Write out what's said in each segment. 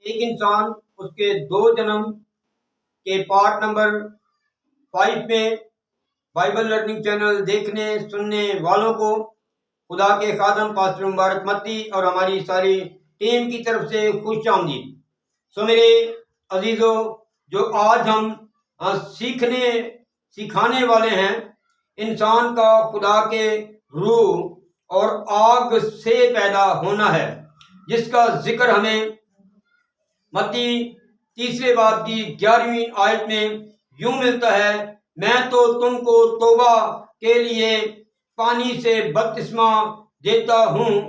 ایک انسان اس کے دو جنم کے پارٹ نمبر 5 میں بائبل لرننگ چینل دیکھنے سننے والوں کو خدا کے خادم پاسٹر مبارک متی اور ہماری ساری ٹیم کی طرف سے خوش آمدید۔ میرے عزیزوں، جو آج ہم سکھانے والے ہیں، انسان کا خدا کے روح اور آگ سے پیدا ہونا ہے، جس کا ذکر ہمیں متی 3 باب کی 11ویں آیت میں یوں ملتا ہے، میں تو تم کو توبہ کے لیے پانی سے بپتسمہ دیتا ہوں،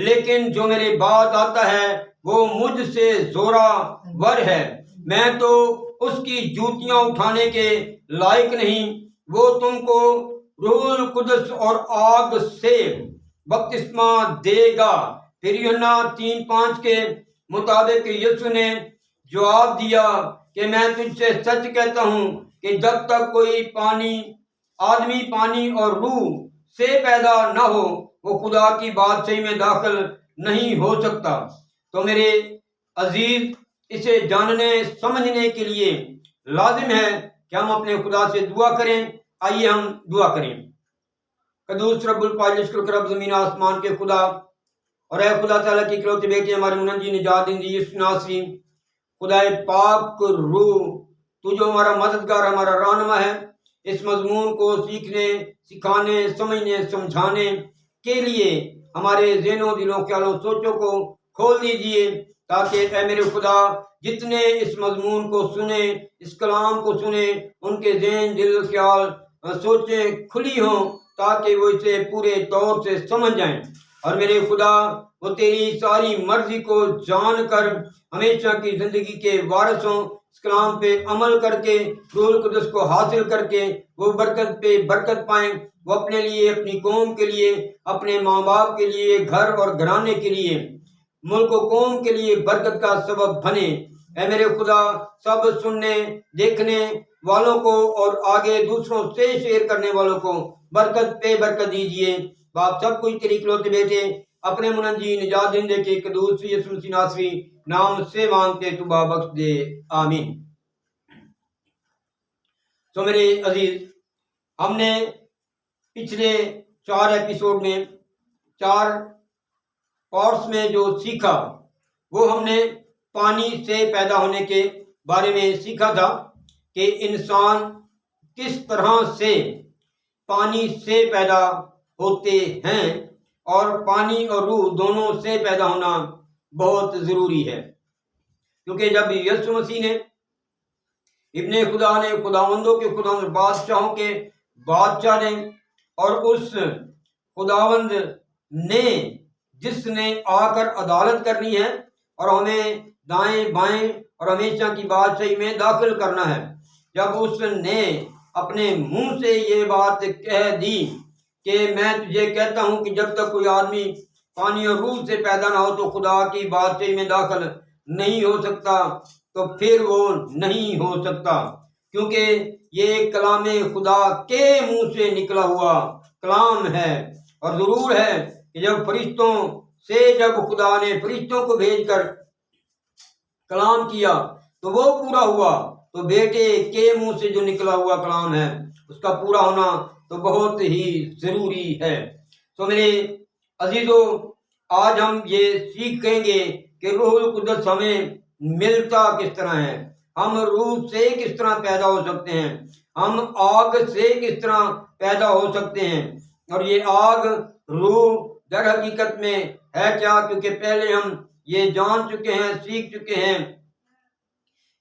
لیکن جو میرے بعد آتا ہے وہ مجھ سے زورآور ہے، میں تو اس کی جوتیاں اٹھانے کے لائق نہیں، وہ تم کو روح القدس اور آگ سے بپتسمہ دے گا۔ پھر یوحنا 3:5 کے مطابق یسوع نے جواب دیا کہ میں تجھ سے سچ کہتا ہوں کہ جب تک کوئی آدمی پانی اور روح سے پیدا نہ ہو وہ خدا کی بادشاہی میں داخل نہیں ہو سکتا۔ تو میرے عزیز، اسے جاننے سمجھنے کے لیے لازم ہے کہ ہم اپنے خدا سے دعا کریں۔ آئیے ہم دعا کریں۔ قدوس رب الفاضل رب زمین آسمان کے خدا، اور اے خدا تعالیٰ کی اکلوتے بیٹے ہمارے منجی نجات دہندہ یسوع ناصری، خدا پاک روح، تو جو ہمارا مددگار ہمارا رہنما ہے، اس مضمون کو سیکھنے سکھانے سمجھنے سمجھانے کے لیے ہمارے ذہنوں دلوں خیالوں سوچوں کو کھول دیجیے، تاکہ اے میرے خدا جتنے اس مضمون کو سنیں، اس کلام کو سنیں، ان کے ذہن دل خیال سوچیں کھلی ہوں، تاکہ وہ اسے پورے طور سے سمجھ جائیں، اور میرے خدا وہ تیری ساری مرضی کو جان کر ہمیشہ کی زندگی کے وارث ہوں، اس کلام پہ عمل کر کے روح القدس کو حاصل کر کے وہ برکت پہ برکت پائیں، وہ اپنے لیے، اپنی قوم کے لیے، اپنے ماں باپ کے لیے، گھر اور گھرانے کے لیے، ملک و قوم کے لیے برکت کا سبب بنے۔ اے میرے خدا سب سننے دیکھنے والوں کو اور آگے دوسروں سے شیئر کرنے والوں کو برکت پہ برکت دیجیے۔ باپ سب کچھ تیری اکلوتے بیٹے اپنے منجی نجات دہندے کے قدوس یسوع مسیح ناصری نام سے مانگتے تو بخش دے، آمین۔ تو میرے عزیز، ہم نے پچھلے 4 ایپیسوڈ میں 4 پارٹس میں جو سیکھا وہ ہم نے پانی سے پیدا ہونے کے بارے میں سیکھا تھا کہ انسان کس طرح سے پانی سے پیدا ہوتے ہیں، اور پانی اور روح دونوں سے پیدا ہونا بہت ضروری ہے، کیونکہ جب یسوع مسیح نے ابن خدا نے خداوندوں کے خداوند بادشاہوں کے بادشاہ نے اور اس خداوند نے جس نے آ کر عدالت کرنی ہے اور ہمیں دائیں بائیں اور ہمیشہ کی بادشاہی میں داخل کرنا ہے، جب اس نے اپنے منہ سے یہ بات کہہ دی کہ میں تجھے کہتا ہوں کہ جب تک کوئی آدمی پانی اور روح سے پیدا نہ ہو تو خدا کی بادشاہی میں داخل نہیں ہو سکتا، تو پھر وہ نہیں ہو سکتا، کیونکہ یہ کلام خدا کے منہ سے نکلا ہوا کلام ہے۔ اور ضرور ہے کہ جب خدا نے فرشتوں کو بھیج کر کلام کیا تو وہ پورا ہوا، تو بیٹے کے منہ سے جو نکلا ہوا کلام ہے اس کا پورا ہونا تو بہت ہی ضروری ہے۔ تو میرے عزیزوں، آج ہم یہ سیکھیں گے کہ روح القدس ہمیں ملتا کس طرح ہے، ہم روح سے کس طرح پیدا ہو سکتے ہیں، ہم آگ سے کس طرح پیدا ہو سکتے ہیں، اور یہ آگ روح در حقیقت میں ہے کیا، کیونکہ پہلے ہم یہ جان چکے ہیں، سیکھ چکے ہیں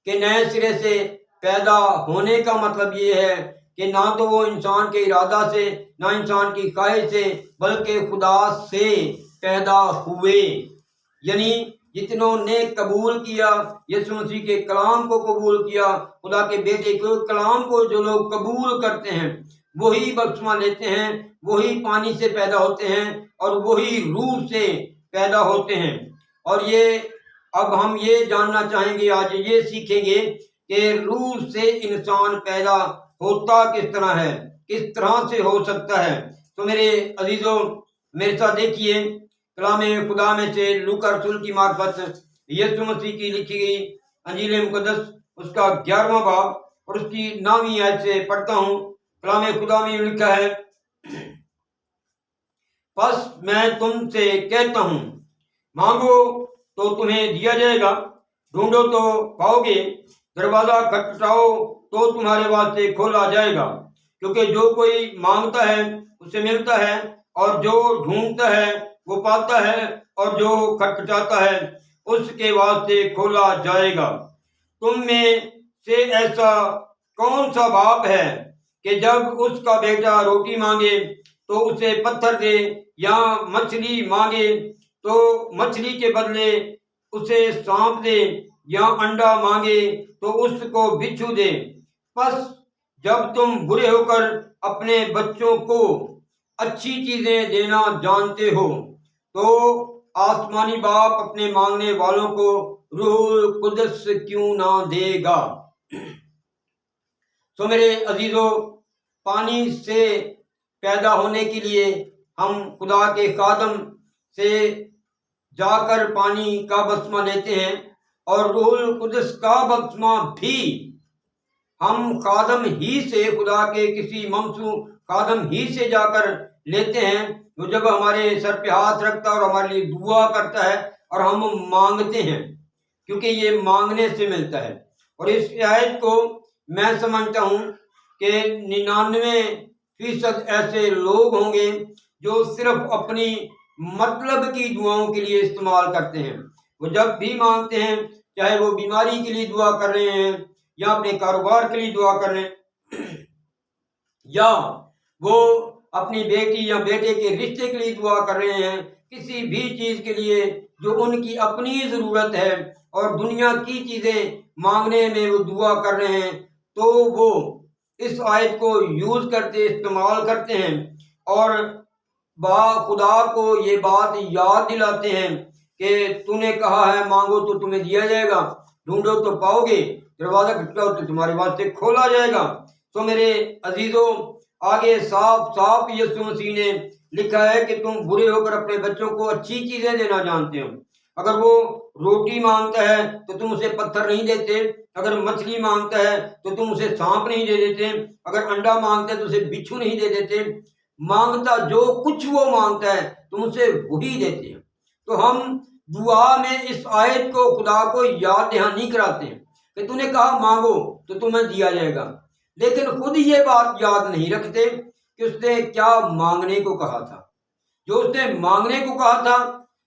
کہ نئے سرے سے پیدا ہونے کا مطلب یہ ہے کہ نہ تو وہ انسان کے ارادہ سے، نہ انسان کی خواہش سے، بلکہ خدا سے پیدا ہوئے۔ یعنی جتنوں نے قبول کیا یسوع مسیح کے کلام کو قبول کیا، خدا کے بیٹے کے کلام کو جو لوگ قبول کرتے ہیں وہی بپتسمہ لیتے ہیں، وہی پانی سے پیدا ہوتے ہیں اور وہی روح سے پیدا ہوتے ہیں۔ اور یہ اب ہم یہ جاننا چاہیں گے، آج یہ سیکھیں گے کہ روح سے انسان پیدا ہوتا کس طرح ہے، کس طرح سے ہو سکتا ہے۔ تو میرے عزیزوں، میرے ساتھ دیکھیے کلام خدا میں سے لوکا رسول کی معرفت یسوع مسیح کی لکھی گئی انجیل مقدس اس کا 11واں باب اور اس کی 9ویں آیت سے پڑھتا ہوں۔ کلام خدا میں لکھا ہے، پس میں تم سے کہتا ہوں، مانگو تو تمہیں دیا جائے گا، ڈھونڈو تو پاؤ گے، دروازہ کھٹکھٹاؤ تو تمہارے واسطے کھولا جائے گا، کیونکہ جو کوئی مانگتا ہے اسے ملتا ہے، اور جو ڈھونڈتا ہے وہ پاتا ہے، اور جو کھٹکھٹاتا ہے اس کے واسطے کھولا جائے گا۔ تم میں سے ایسا کون سا باپ ہے کہ جب اس کا بیٹا روٹی مانگے تو اسے پتھر دے، یا مچھلی مانگے تو مچھلی کے بدلے اسے سانپ دے، یا انڈا مانگے تو اس کو بچھو دے؟ پس جب تم برے ہو کر اپنے بچوں کو اچھی چیزیں دینا جانتے ہو، تو آسمانی باپ اپنے مانگنے والوں کو روح القدس کیوں نہ دے گا؟ تو میرے عزیزو، پانی سے پیدا ہونے کے لیے ہم خدا کے خادم سے جا کر پانی کا بپتسمہ لیتے ہیں، اور روح القدس کا بپتسمہ بھی ہم خادم ہی سے، خدا کے کسی ممسوح خادم ہی سے جا کر لیتے ہیں، جو جب ہمارے سر پہ ہاتھ رکھتا ہے اور ہمارے لیے دعا کرتا ہے، اور ہم مانگتے ہیں، کیونکہ یہ مانگنے سے ملتا ہے۔ اور اس آیت کو میں سمجھتا ہوں کہ 99% ایسے لوگ ہوں گے جو صرف اپنی مطلب کی دعاؤں کے لیے استعمال کرتے ہیں۔ وہ جب بھی مانگتے ہیں، چاہے وہ بیماری کے لیے دعا کر رہے ہیں، یا اپنے کاروبار کے لیے دعا کر رہے ہیں، یا وہ اپنی بیٹی یا بیٹے کے رشتے کے لیے دعا کر رہے ہیں، کسی بھی چیز کے لیے جو ان کی اپنی ضرورت ہے اور دنیا کی چیزیں مانگنے میں وہ دعا کر رہے ہیں، تو وہ اس آیت کو یوز کرتے، استعمال کرتے ہیں، اور با خدا کو یہ بات یاد دلاتے ہیں کہ تو نے کہا ہے مانگو تو تمہیں دیا جائے گا، ڈھونڈو تو پاؤ گے، دروازہ کھٹکھٹاؤ تو تمہارے واسطے کھولا جائے گا۔ تو میرے عزیزوں، آگے صاف صاف یسوع مسیح نے لکھا ہے کہ تم برے ہو کر اپنے بچوں کو اچھی چیزیں دینا جانتے ہو۔ اگر وہ روٹی مانگتا ہے تو تم اسے پتھر نہیں دیتے، اگر مچھلی مانگتا ہے تو تم اسے سانپ نہیں دے دیتے، اگر انڈا مانگتا ہے تو اسے بچھو نہیں دے دیتے۔ مانگتا جو کچھ وہ مانگتا ہے تم اسے وہی دیتے ہیں۔ تو ہم دعا میں اس آیت کو خدا کو یاد دہانی کراتے ہیں کہ تو نے کہا مانگو تو تمہیں دیا جائے گا، لیکن خود یہ بات یاد نہیں رکھتے کہ اس نے کیا مانگنے کو کہا تھا۔ جو اس نے مانگنے کو کہا تھا،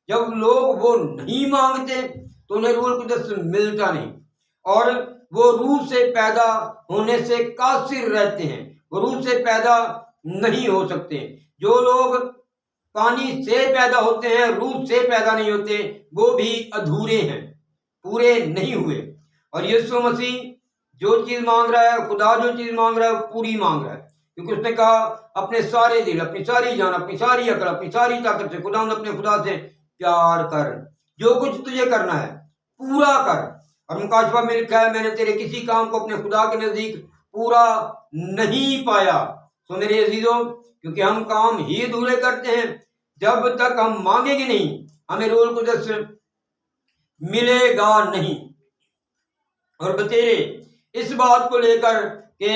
جب لوگ وہ نہیں مانگتے تو انہیں روح القدس ملتا نہیں، اور وہ روح سے پیدا ہونے سے قاصر رہتے ہیں، وہ روح سے پیدا نہیں ہو سکتے۔ جو لوگ پانی سے پیدا ہوتے ہیں، روح سے پیدا نہیں ہوتے، وہ بھی ادھورے ہیں، پورے نہیں ہوئے۔ اور یسوع مسیح جو چیز مانگ رہا ہے، خدا جو چیز مانگ رہا ہے وہ پوری مانگ رہا ہے، کیونکہ اس نے کہا اپنے سارے دل، اپنی ساری جان، اپنی ساری عقل، اپنی ساری طاقت سے اپنے خدا سے پیار کر، جو کچھ تجھے کرنا ہے پورا کر۔ اور مکاشفہ میں لکھا ہے، میں نے تیرے کسی کام کو اپنے خدا کے نزدیک پورا نہیں پایا۔ تو میرے عزیزوں، کیونکہ ہم کام ہی ادھورے کرتے ہیں، جب تک ہم مانگیں گے نہیں ہمیں روح القدس ملے گا نہیں۔ اور بتیرے اس بات کو لے کر کہ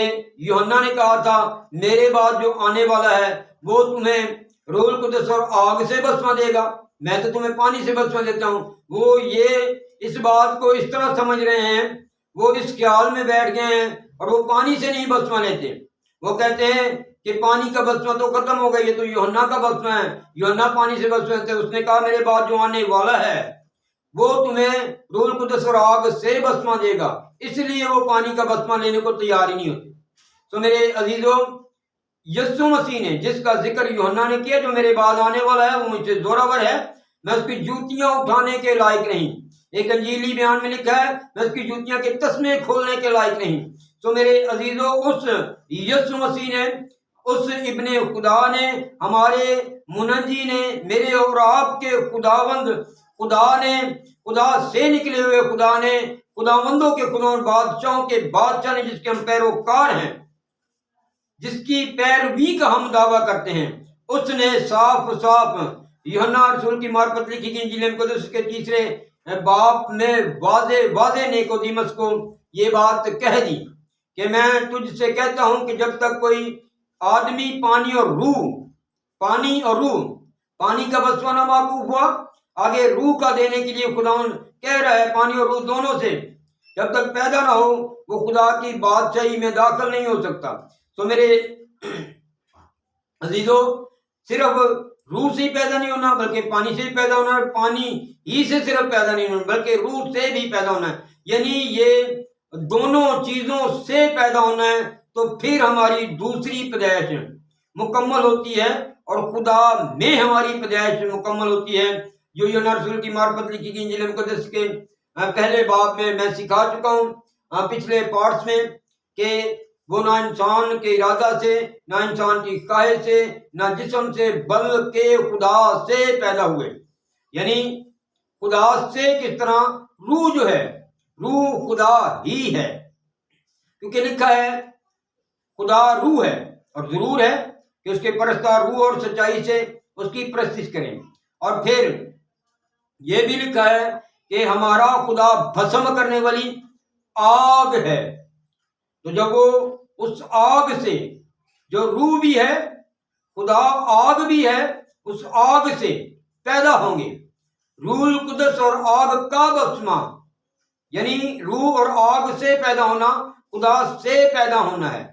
یوحنا نے کہا تھا میرے بعد جو آنے والا ہے وہ تمہیں روح القدس اور آگ سے بپتسمہ دے گا، میں تو تمہیں پانی سے بپتسمہ دیتا ہوں، وہ یہ اس بات کو اس طرح سمجھ رہے ہیں، وہ اس خیال میں بیٹھ گئے ہیں، اور وہ پانی سے نہیں بپتسمہ لیتے۔ وہ کہتے ہیں کہ پانی کا بپتسمہ تو ختم ہو گیا، یہ تو یوحنا کا بپتسمہ ہے، یوحنا پانی سے بپتسمہ دیتے۔ اس نے کہا میرے بعد جو آنے والا ہے وہ تمہیں روح القدس اور آگ سے بپتسمہ دے گا، اس لیے وہ پانی کا بپتسمہ لینے کو تیار ہی نہیں ہوتے۔ تو میرے عزیزوں، یسوع مسیح نے جس کا ذکر یوحنا نے کیا، جو میرے بعد آنے والا ہے وہ مجھ سے زورآور ہے، میں اس کی جوتیاں اٹھانے کے لائق نہیں۔ ایک انجیلی بیان میں لکھا ہے میں اس کی جوتیاں کے تسمے کھولنے کے لائق نہیں۔ تو میرے عزیزوں، اس یسوع مسیح نے، اس ابن خدا نے، ہمارے منجی نے، میرے اور آپ کے خداوند خدا نے، خدا سے نکلے ہوئے خدا نے، خداوندوں کے خدا، بادشاہوں کے بادشاہ نے، جس کے ہم پیروکار ہیں، جس کی پیروی کا ہم دعویٰ کرتے ہیں، اس نے صاف صاف یوحنا رسول کی معرفت لکھی گئی انجیل مقدس کے 3 باپ نے واضح نیکودیمس کو یہ بات کہہ دی کہ میں تجھ سے کہتا ہوں کہ جب تک کوئی آدمی پانی اور روح پانی کا بسوا نہ معقوف ہوا، آگے روح کا دینے کے لیے خداوند کہہ رہا ہے پانی اور روح دونوں سے جب تک پیدا نہ ہو وہ خدا کی بادشاہی میں داخل نہیں ہو سکتا۔ تو میرے عزیزو، صرف روح سے ہی پیدا نہیں ہونا بلکہ پانی سے بھی پیدا ہونا ہے، پانی ہی سے صرف پیدا نہیں ہونا بلکہ روح سے بھی پیدا ہونا ہے، یعنی یہ دونوں چیزوں سے پیدا ہونا ہے، تو پھر ہماری دوسری پیدائش مکمل ہوتی ہے اور خدا میں ہماری پیدائش مکمل ہوتی ہے، جو یوحنا رسول کی معرفت لکھی گئی انجیل مقدس کے پہلے باب میں سکھا چکا ہوں پچھلے پارٹس میں کہ وہ نہ انسان کے ارادہ سے، نہ انسان کی خواہش سے، نہ جسم سے، بلکہ خدا سے پیدا ہوئے۔ یعنی خدا سے کس طرح؟ روح جو ہے، روح خدا ہی ہے، کیونکہ لکھا ہے خدا روح ہے، اور ضرور ہے کہ اس کے پرستار روح اور سچائی سے اس کی پرستش کریں۔ اور پھر یہ بھی لکھا ہے کہ ہمارا خدا بھسم کرنے والی آگ ہے، تو جب وہ اس آگ سے، جو روح بھی ہے خدا آگ بھی ہے، اس آگ سے پیدا ہوں گے۔ روح القدس اور آگ کا بپتسمہ، یعنی روح اور آگ سے پیدا ہونا، خدا سے پیدا ہونا ہے۔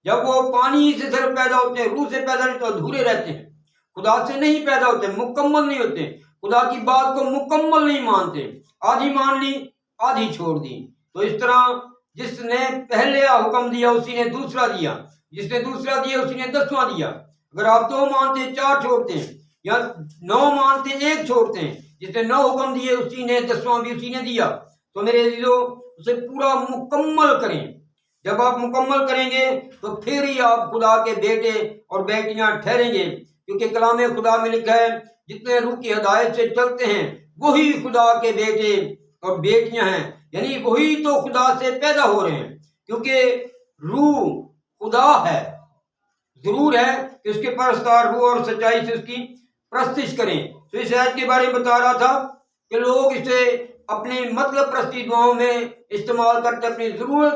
جب وہ پانی سے صرف پیدا ہوتے ہیں، روح سے پیدا نہیں تو ادھورے رہتے ہیں، خدا سے نہیں پیدا ہوتے، مکمل نہیں ہوتے، خدا کی بات کو مکمل نہیں مانتے، آدھی مان لی آدھی چھوڑ دی۔ تو اس طرح جس نے پہلا حکم دیا اسی نے دوسرا دیا، جس نے دوسرا دیا اسی نے 10واں دیا۔ اگر آپ 2 مانتے ہیں 4 چھوڑتے ہیں، یا 9 مانتے ہیں 1 چھوڑتے ہیں، جس نے 9 حکم دیے اسی نے 10واں بھی اسی نے دیا۔ تو میرے عزیزو، اسے پورا مکمل کریں۔ جب آپ مکمل کریں گے تو پھر ہی آپ خدا کے بیٹے اور بیٹیاں ٹھہریں گے، کیونکہ کلام خدا میں لکھا ہے جتنے روح کی ہدایت سے چلتے ہیں وہی خدا کے بیٹے اور بیٹیاں ہیں، یعنی وہی تو خدا سے پیدا ہو رہے ہیں، کیونکہ روح خدا ہے۔ ضرور ہے کہ اس کے پرستار روح اور سچائی سے اس کی پرستش کریں۔ تو اس آیت کے بارے میں بتا رہا تھا کہ لوگ اسے اپنی مطلب پرستی دعاؤں میں استعمال کرتے، اپنی ضرورت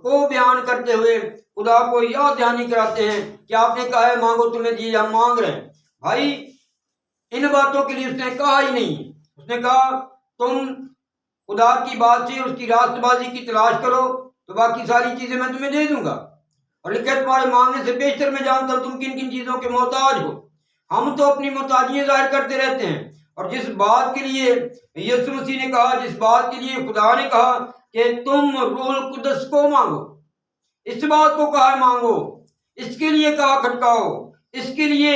کو بیان کرتے ہوئے خدا کو یاد دہانی کراتے ہیں کہ آپ نے کہا ہے مانگو تمہیں دیا، ہم مانگ رہے ہیں۔ بھائی ان باتوں کے لیے اس نے کہا ہی نہیں، اس نے کہا تم خدا کی بات سے اس کی راست بازی کی تلاش کرو تو باقی ساری چیزیں میں تمہیں دے دوں گا، اور لکھا تمہارے مانگنے سے بیشتر میں جانتا ہوں تم کن کن چیزوں کے محتاج ہو۔ ہم تو اپنی محتاجیاں ظاہر کرتے رہتے ہیں، اور جس بات کے لیے یسوع مسیح نے کہا، جس بات کے لیے خدا نے کہا کہ تم روح القدس کو مانگو، اس بات کو کہا ہے مانگو، اس کے لیے کہا کھٹکاؤ، اس کے لیے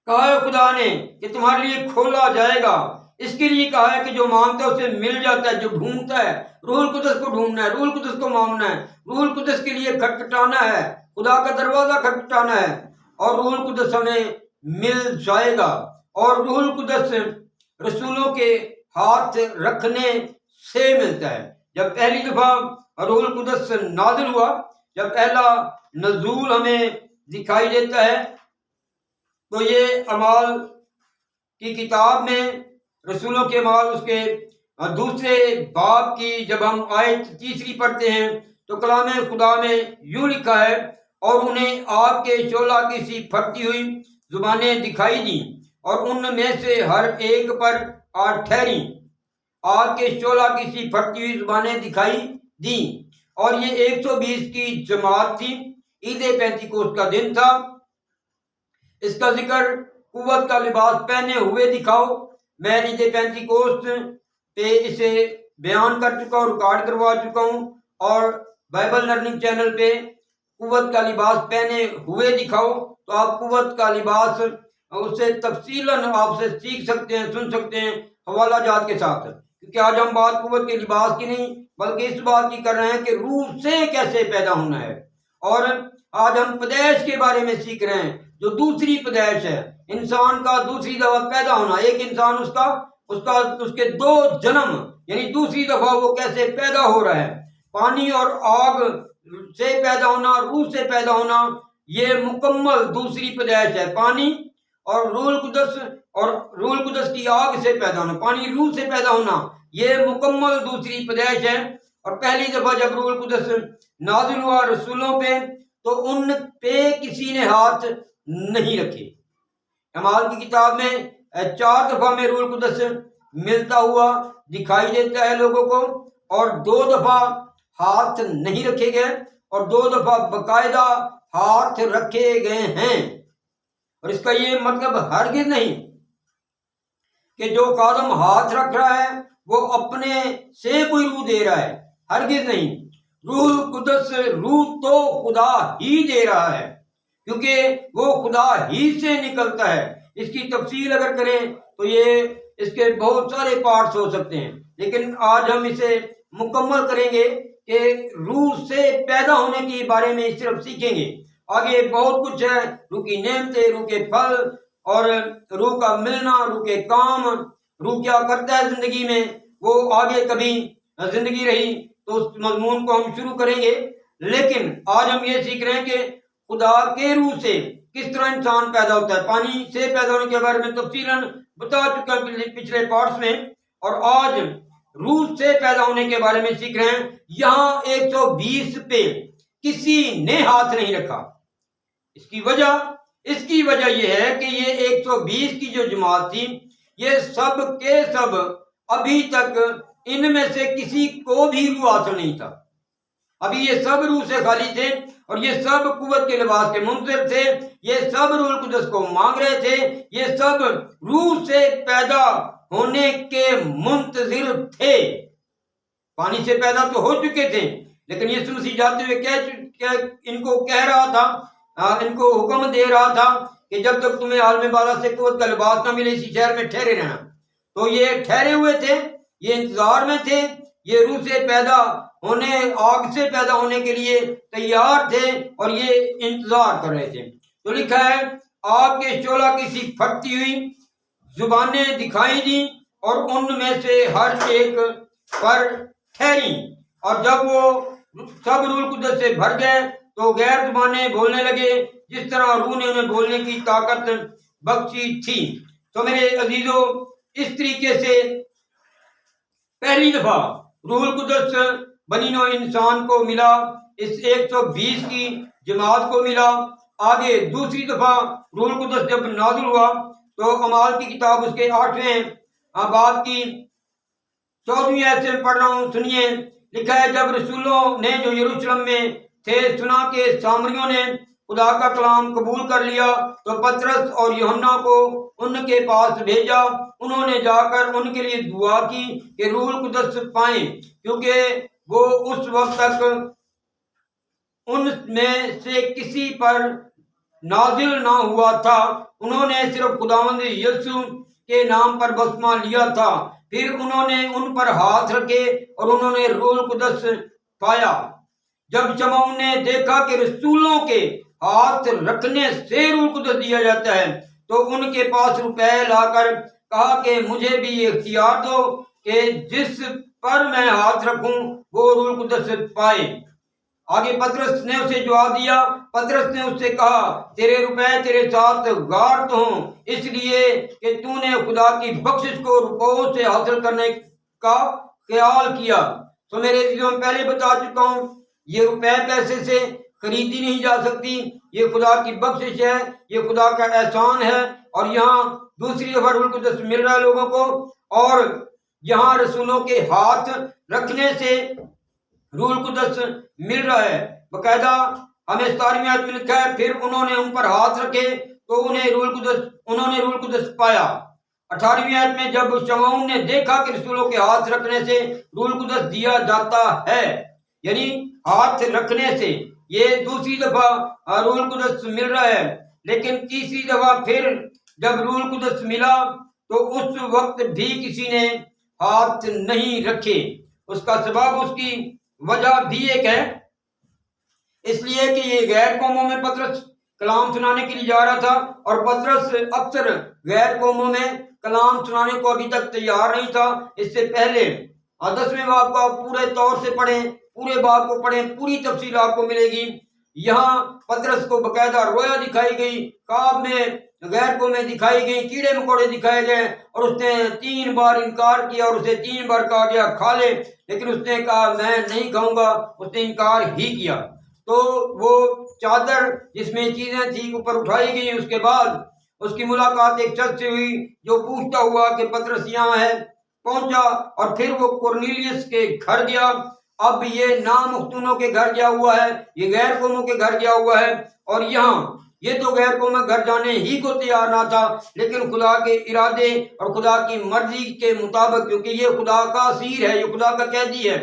کہا ہے خدا نے کہ تمہارے لیے کھولا جائے گا، اس کے لیے کہا ہے کہ جو مانگتا ہے اسے مل جاتا ہے، جو ڈھونڈتا ہے روح القدس کو ڈھونڈنا ہے، روح القدس کو مانگنا ہے، روح القدس کے لیے کھٹکھٹانا ہے، خدا کا دروازہ کھٹکھٹانا ہے، اور روح القدس ہمیں مل جائے گا۔ اور روح القدس رسولوں کے ہاتھ رکھنے سے ملتا ہے۔ جب پہلی دفعہ روح القدس نازل ہوا، جب پہلا نزول ہمیں دکھائی دیتا ہے تو یہ اعمال کی کتاب میں رسولوں کے اعمال اس کے دوسرے باب کی جب ہم آیت 3 پڑھتے ہیں تو کلام خدا میں یوں لکھا ہے، اور انہیں آگ کے شعلہ کی سی پھٹتی ہوئی زبانیں دکھائی دیں، اور ان میں سے ہر ایک پر آ ٹھہری۔ آگ کے شعلہ کی سی پھٹتی ہوئی زبانیں دکھائی دیں، اور یہ 120 کی جماعت تھی۔ عید پینتیکوست کا دن تھا۔ اس کا ذکر قوت کا لباس پہنے ہوئے دکھاؤ، میں عید پینتیکوست پہ اسے بیان کر چکا ہوں، ریکارڈ کروا چکا ہوں، اور بائبل لرننگ چینل پہ قوت کا لباس پہنے ہوئے دکھاؤ، تو آپ قوت کا لباس اس سے تفصیلاً آپ سے سیکھ سکتے ہیں، سن سکتے ہیں حوالہ جات کے ساتھ، کیونکہ آج ہم بات قوت کے لباس کی نہیں بلکہ اس بات کی کر رہے ہیں کہ روح سے کیسے پیدا ہونا ہے۔ اور آج ہم پیدائش کے بارے میں سیکھ رہے ہیں، جو دوسری پیدائش ہے، انسان کا دوسری دفعہ پیدا ہونا۔ ایک انسان اس کے 2 جنم، یعنی دوسری دفعہ وہ کیسے پیدا ہو رہا ہے۔ پانی اور آگ سے پیدا ہونا، روح سے پیدا ہونا، یہ مکمل دوسری پیدائش ہے۔ پانی اور روح القدس اور روح القدس کی آگ سے پیدا ہونا، پانی روح سے پیدا ہونا، یہ مکمل دوسری پیدائش ہے۔ اور پہلی دفعہ جب روح القدس نازل ہوا رسولوں پہ تو ان پہ کسی نے ہاتھ نہیں رکھے۔ اعمال کی کتاب میں 4 دفعہ میں روح القدس ملتا ہوا دکھائی دیتا ہے لوگوں کو، اور 2 دفعہ ہاتھ نہیں رکھے گئے اور 2 دفعہ باقاعدہ ہاتھ رکھے گئے ہیں۔ اور اس کا یہ مطلب ہرگز نہیں کہ جو خادم ہاتھ رکھ رہا ہے وہ اپنے سے کوئی روح دے رہا ہے، ہرگز نہیں۔ روح القدس روح تو خدا ہی دے رہا ہے، کیونکہ وہ خدا ہی سے نکلتا ہے۔ اس کی تفصیل اگر کریں تو یہ اس کے بہت سارے پارٹس ہو سکتے ہیں، لیکن آج ہم اسے مکمل کریں گے کہ روح سے پیدا ہونے کے بارے میں صرف سیکھیں گے۔ آگے بہت کچھ ہے، روح کی نعمتیں، روح کے پھل اور روح کا ملنا، روح کے کام، روح کیا کرتا ہے زندگی میں، وہ آگے کبھی زندگی رہی تو اس مضمون کو ہم شروع کریں گے۔ لیکن آج ہم یہ سیکھ رہے ہیں کہ خدا کے روح سے کس طرح انسان پیدا ہوتا ہے۔ پانی سے پیدا ہونے کے بارے میں تفصیلاً بتا چکا پچھلے پارٹس میں، اور آج روح سے پیدا ہونے کے بارے میں سیکھ رہے ہیں۔ یہاں 120 پہ کسی نے ہاتھ نہیں رکھا۔ اس کی وجہ یہ ہے کہ یہ 120 کی جو جماعت تھی، یہ سب کے سب ابھی تک ان میں سے کسی کو بھی روح حاصل نہیں تھا۔ ابھی یہ سب روح سے خالی تھے اور یہ سب قوت کے لباس کے منتظر تھے، یہ سب روح القدس کو مانگ رہے تھے، یہ سب روح سے پیدا ہونے کے منتظر تھے۔ پانی سے پیدا تو ہو چکے تھے، لیکن یسوع مسیح جاتے ہوئے ان کو کہہ رہا تھا، ان کو حکم دے رہا تھا کہ جب تک تمہیں عالم بالا سے قوت کا لباس نہ ملے اسی شہر میں ٹھہرے رہنا۔ تو یہ ٹھہرے ہوئے تھے، یہ انتظار میں تھے، یہ روح سے پیدا ہونے، آگ سے پیدا ہونے کے لیے تیار تھے اور یہ انتظار کر رہے تھے۔ تو لکھا ہے آگ کے شعلہ کی سی پھٹتی ہوئی زبانیں دکھائی دیں اور ان میں سے ہر ایک پر ٹھہری، اور جب وہ سب روح القدس سے بھر گئے تو غیر زبانیں بولنے لگے جس طرح روح نے انہیں بولنے کی طاقت بخشی تھی۔ تو میرے عزیزو، اس طریقے سے پہلی دفعہ روح القدس بنی نوع انسان کو ملا، اس 120 کی جماعت کو ملا۔ آگے دوسری دفعہ روح القدس جب نازل ہوا تو اعمال کی کتاب اس کے 8ویں باب کی 14ویں آیت سے پڑھ رہا ہوں، سنیے۔ لکھا ہے جب رسولوں نے جو یروشلم میں تھے سنا کہ سامریوں نے خدا کا کلام قبول کر لیا تو پطرس اور یوحنا کو ان کے پاس بھیجا۔ انہوں نے جا کر ان کے لیے دعا کی کہ روح القدس پائیں، کیونکہ وہ اس وقت تک ان میں سے کسی پر نازل نہ ہوا تھا۔ انہوں نے صرف خداوند یسوع کے نام پر بپتسمہ لیا تھا۔ پھر انہوں نے ان پر ہاتھ رکھے اور انہوں نے روح القدس پایا۔ جب شمعون نے دیکھا کہ رسولوں کے ہاتھ رکھنے سے روح القدس دیا جاتا ہے تو ان کے پاس روپے لا کر کہا کہ مجھے بھی یہ اختیار دو کہ جس پر میں ہاتھ رکھوں وہ روح القدس پائے۔ آگے پطرس نے اسے جواب دیا، پطرس نے اس سے کہا تیرے روپے تیرے ساتھ غارت ہوں، اس لیے کہ تو نے خدا کی بخشش کو روپوں سے حاصل کرنے کا خیال کیا۔ تو میرے عزیزوں، میں پہلے بتا چکا ہوں یہ روپے پیسے سے خریدی نہیں جا سکتی، یہ خدا کی بخشش ہے، یہ خدا کا احسان ہے۔ اور یہاں دوسری دفعہ روح القدس مل رہا ہے لوگوں کو، اور یہاں رسولوں کے ہاتھ رکھنے سے روح القدس مل رہا ہے۔ باقاعدہ ہمیں 17ویں آیت میں لکھا ہے پھر انہوں نے ان پر ہاتھ رکھے تو انہوں نے روح القدس پایا۔ 18ویں آیت میں جب شمعون نے دیکھا کہ رسولوں کے ہاتھ رکھنے سے روح القدس دیا جاتا ہے، یعنی ہاتھ رکھنے سے یہ دوسری دفعہ روح القدس مل رہا ہے۔ لیکن تیسری دفعہ پھر جب روح القدس ملا تو اس وقت بھی کسی نے ہاتھ نہیں رکھے۔ اس کا سبب، اس کی وجہ بھی ایک ہے، اس لیے کہ یہ غیر قوموں میں پطرس کلام سنانے کے لیے جا رہا تھا، اور پطرس اکثر غیر قوموں میں کلام سنانے کو ابھی تک تیار نہیں تھا۔ اس سے پہلے 10ویں باب کو آپ پورے طور سے پڑھیں، پورے باب کو پڑھیں، پوری تفصیل آپ کو ملے گی۔ یہاں پطرس کو باقاعدہ رویا دکھائی گئی، خواب میں غیر قومیں دکھائی گئیں، کیڑے مکوڑے دکھائے گئے، اور اس نے 3 بار انکار کیا، اور اسے 3 بار کہا گیا کھا لے، لیکن اس نے کہا میں نہیں کھاؤں گا، اس نے انکار ہی کیا۔ تو وہ چادر جس میں چیزیں تھیں اوپر اٹھائی گئی، اس کے بعد اس کی ملاقات ایک شخص سے ہوئی جو پوچھتا ہوا کہ پطرس یہاں ہے، پہنچا، اور پھر وہ کورنیلیس کے گھر گیا۔ اب یہ نامختونوں کے گھر گیا ہوا ہے، یہ غیر قوموں کے گھر گیا ہوا ہے، اور یہاں یہ تو غیر قوموں گھر جانے ہی کو تیار نہ تھا، لیکن خدا کے ارادے اور خدا کی مرضی کے مطابق، کیونکہ یہ خدا کا اسیر ہے، یہ خدا کا قیدی ہے،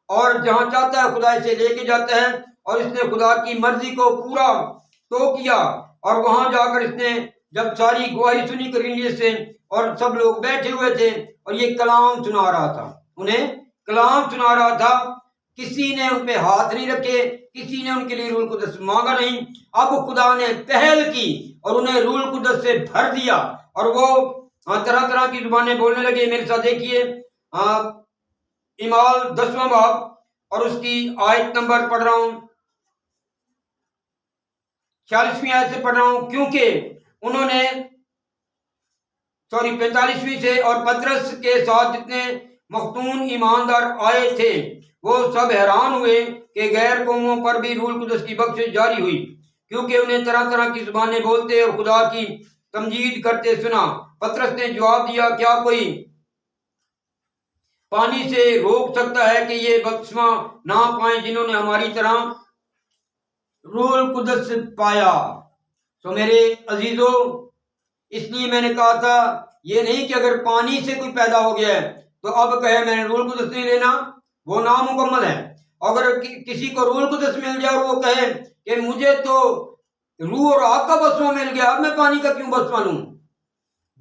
اور جہاں چاہتا ہے خدا اسے لے کے جاتا ہے، اور اس نے خدا کی مرضی کو پورا تو کیا، اور وہاں جا کر اس نے جب ساری گواہی سنی کرینلیس سے، اور سب لوگ بیٹھے ہوئے تھے، اور یہ کلام سنا رہا تھا، انہیں کلام سنا رہا تھا، کسی نے ان پہ ہاتھ نہیں رکھے، کسی نے ان کے لیے روح القدس مانگا نہیں۔ اب خدا نے پہل کی اور انہیں روح القدس سے بھر دیا، اور وہ طرح طرح کی زبانیں بولنے لگے۔ میرے ساتھ دیکھیے اعمال 10واں باب اور اس کی آیت نمبر پڑھ رہا ہوں، 46ویں آیت سے پڑھ رہا ہوں، کیونکہ انہوں نے 45ویں سے، اور پطرس کے ساتھ جتنے مختون ایماندار آئے تھے وہ سب حیران ہوئے کہ غیر قوموں پر بھی روح القدس کی بخشش جاری ہوئی، کیونکہ انہیں طرح طرح کی زبانیں بولتے اور خدا کی تمجید کرتے سنا۔ پطرس نے جواب دیا، کیا کوئی پانی سے روک سکتا ہے کہ یہ بپتسمہ نہ پائیں جنہوں نے ہماری طرح روح القدس پایا؟ تو میرے عزیزو، اس لیے میں نے کہا تھا یہ نہیں کہ اگر پانی سے کوئی پیدا ہو گیا ہے تو اب کہے میں نے روح القدس نہیں لینا، وہ نامکمل ہے۔ اگر کسی کو روح القدس مل جائے اور وہ کہے کہ مجھے تو روح اور آگ کا بپتسمہ مل گیا، اب میں پانی کا کیوں بپتسمہ لوں،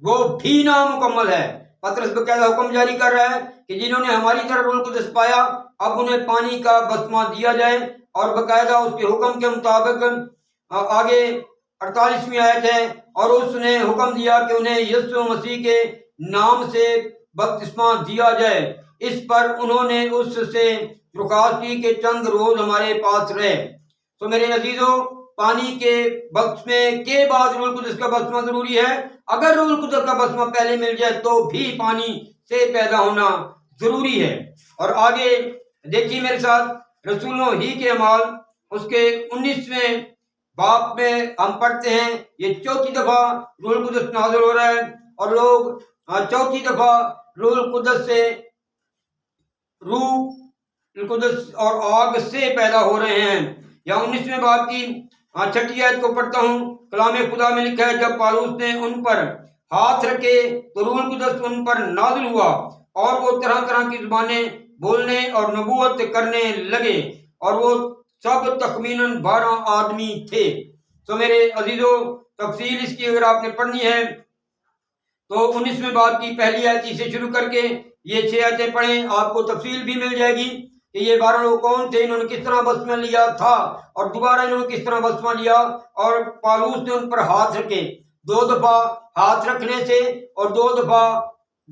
وہ بھی نامکمل ہے۔ پطرس باقاعدہ حکم جاری کر رہا ہے کہ جنہوں نے ہماری طرح روح القدس پایا اب انہیں پانی کا بپتسمہ دیا جائے، اور باقاعدہ اس کے حکم کے مطابق آگے 48ویں آیت ہے، اور اس نے حکم دیا کہ انہیں یسوع مسیح کے نام سے بپتسمہ دیا جائے۔ اس پر انہوں نے اس سے درخواست کی کہ چند روز ہمارے پاس رہے۔ تو میرے عزیزو، پانی کے بپتسمے کے بعد روح القدس کا بپتسمہ ضروری ہے۔ اگر روح القدس کا بپتسمہ پہلے مل جائے تو بھی پانی سے پیدا ہونا ضروری ہے۔ اور آگے دیکھیے میرے ساتھ رسولوں ہی کے اعمال اس کے 19ویں باب میں ہم پڑھتے ہیں، یہ چوتھی دفعہ روح القدس نازل ہو رہا ہے، اور لوگ چوتھی دفعہ روح القدس سے روح القدس اور آگ سے پیدا ہو رہے ہیں۔ یا 19ویں باب کی 6 آیت کو پڑھتا ہوں، کلام خدا میں لکھا ہے، جب پالوس نے ان پر ہاتھ رکھے تو روح القدس ان پر نازل ہوا، اور وہ طرح طرح کی زبانیں بولنے اور نبوت کرنے لگے، اور وہ سب تخمیناً 12 آدمی تھے۔ تو میرے عزیزو، تفصیل اس کی اگر آپ نے پڑھنی ہے تو 19ویں باب کی پہلی آیت سے شروع کر کے یہ 6 آیتیں پڑھیں، آپ کو تفصیل بھی مل جائے گی کہ یہ 12 لوگ کون تھے، انہوں نے کس طرح بپتسمہ لیا تھا، اور دوبارہ انہوں نے کس طرح بپتسمہ لیا، اور پالوس نے ان پر ہاتھ رکھے، 2 دفعہ ہاتھ رکھنے سے اور 2 دفعہ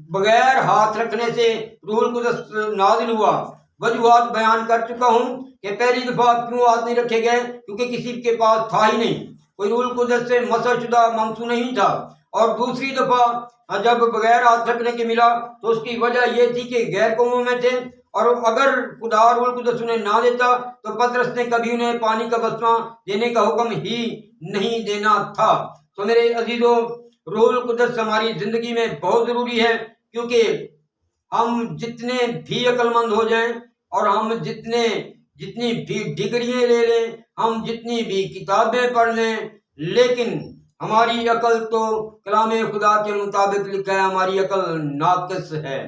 بغیر ہاتھ رکھنے سے روح القدس نازل ہوا۔ وجوہات بیان کر چکا ہوں کہ پہلی دفعہ کیوں ہاتھ نہیں رکھے گئے، کیونکہ کسی کے پاس تھا ہی نہیں، کوئی روح القدس سے مسح شدہ ممسو نہیں تھا، اور دوسری دفعہ جب بغیر ہاتھ رکھنے کے ملا تو اس کی وجہ یہ تھی کہ غیر قوموں میں تھے، اور اگر خدا روح القدس انہیں نہ دیتا تو پطرس نے کبھی انہیں پانی کا بپتسمہ دینے کا حکم ہی نہیں دینا تھا۔ تو میرے عزیزو، روح القدس ہماری زندگی میں بہت ضروری ہے، کیونکہ ہم جتنے بھی عقل مند ہو جائیں، اور ہم جتنی بھی ڈگریاں لے لیں، ہم جتنی بھی کتابیں پڑھ لیں، لیکن ہماری عقل تو کلام خدا کے مطابق لکھا ہے ہماری عقل ناقص ہے،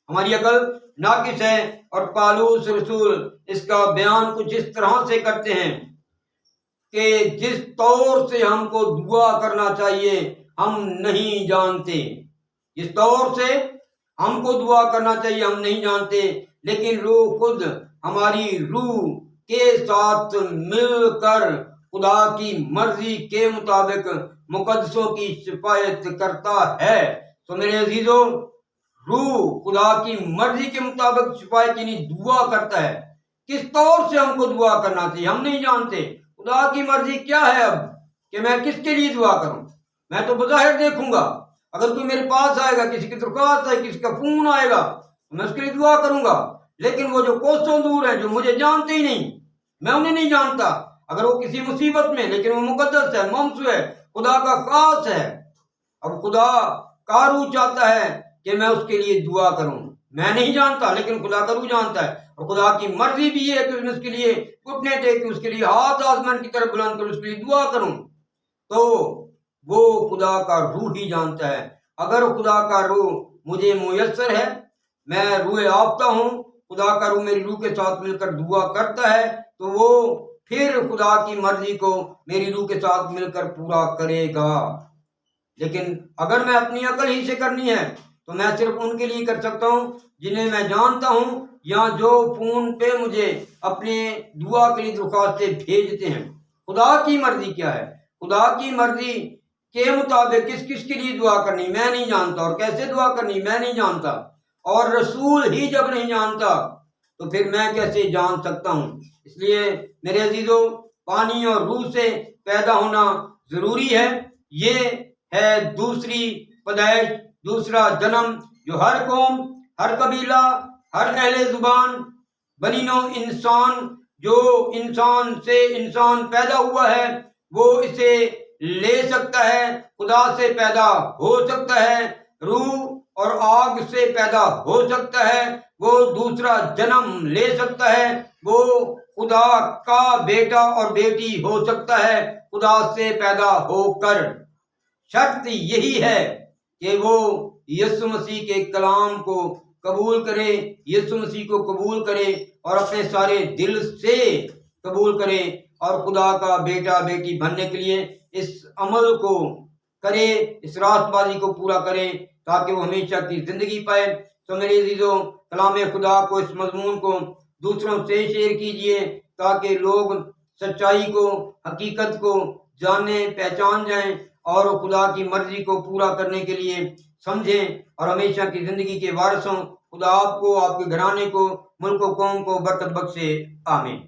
ہماری عقل ناقص ہے۔ اور پالوس رسول اس کا بیان کچھ اس طرح سے کرتے ہیں کہ جس طور سے ہم کو دعا کرنا چاہیے ہم نہیں جانتے، جس طور سے ہم کو دعا کرنا چاہیے ہم نہیں جانتے، لیکن روح خود ہماری روح کے ساتھ مل کر خدا کی مرضی کے مطابق مقدسوں کی شفاعت کرتا ہے۔ تو میرے عزیزو، روح خدا کی مرضی کے مطابق شفاعت یعنی دعا کرتا ہے۔ کس طور سے ہم کو دعا کرنا چاہیے ہم نہیں جانتے۔ خدا کی مرضی کیا ہے اب کہ میں کس کے لیے دعا کروں، میں تو بظاہر دیکھوں گا. اگر کوئی میرے پاس آئے گا, کسی کی درخواست ہے, کسی کا فون آئے گا, میں اس کے لیے دعا کروں گا. لیکن وہ جو کوسوں دور ہیں, جو مجھے جانتے ہی نہیں, میں انہیں نہیں جانتا, اگر وہ کسی مصیبت میں, لیکن وہ مقدس ہے, ممسو ہے, خدا کا خاص ہے. اب خدا کارو چاہتا ہے کہ میں اس کے لیے دعا کروں. میں نہیں جانتا, لیکن خدا کارو جانتا ہے. اور خدا کی مرضی بھی ہے کہ میں اس کے لیے گھٹنے ٹیکوں, اس کے لیے ہاتھ آسمان کی طرف بلند کروں, اس کے لیے دعا کروں. تو وہ خدا کا روح ہی جانتا ہے. اگر خدا کا روح مجھے میسر ہے, میں روح یافتہ ہوں, خدا کا روح میری روح کے ساتھ مل کر دعا کرتا ہے, تو وہ پھر خدا کی مرضی کو میری روح کے ساتھ مل کر پورا کرے گا. لیکن اگر میں اپنی عقل ہی سے کرنی ہے تو میں صرف ان کے لیے کر سکتا ہوں جنہیں میں جانتا ہوں, یا جو فون پہ مجھے اپنے دعا کے لیے درخواستیں بھیجتے ہیں. خدا کی مرضی کیا ہے, خدا کی مرضی کے مطابق کس کس کے لیے دعا کرنی میں نہیں جانتا, اور کیسے دعا کرنی میں نہیں جانتا. اور رسول ہی جب نہیں جانتا تو پھر میں کیسے جان سکتا ہوں. اس لیے میرے عزیزو, پانی اور روح سے پیدا ہونا ضروری ہے. یہ ہے دوسری پیدائش, دوسرا جنم, جو ہر قوم, ہر قبیلہ, ہر اہل زبان, بنی نوع انسان, جو انسان سے انسان پیدا ہوا ہے, وہ اسے لے سکتا ہے. خدا سے پیدا ہو سکتا ہے, روح اور آگ سے پیدا ہو سکتا ہے, وہ دوسرا جنم لے سکتا ہے, وہ خدا کا بیٹا اور بیٹی ہو سکتا ہے خدا سے پیدا ہو کر. شرط یہی ہے کہ وہ یسوع مسیح کے کلام کو قبول کرے, یسوع مسیح کو قبول کرے اور اپنے سارے دل سے قبول کرے, اور خدا کا بیٹا بیٹی بننے کے لیے اس عمل کو کرے, اس راست بازی کو پورا کرے, تاکہ وہ ہمیشہ کی زندگی پائے. تو میرے عزیزو, کلام خدا کو, اس مضمون کو دوسروں سے شیئر کیجئے, تاکہ لوگ سچائی کو, حقیقت کو جانیں, پہچان جائیں, اور خدا کی مرضی کو پورا کرنے کے لیے سمجھیں, اور ہمیشہ کی زندگی کے وارث ہوں. خدا آپ کو, آپ کے گھرانے کو, ملک و قوم کو برکت بخشے. آمین.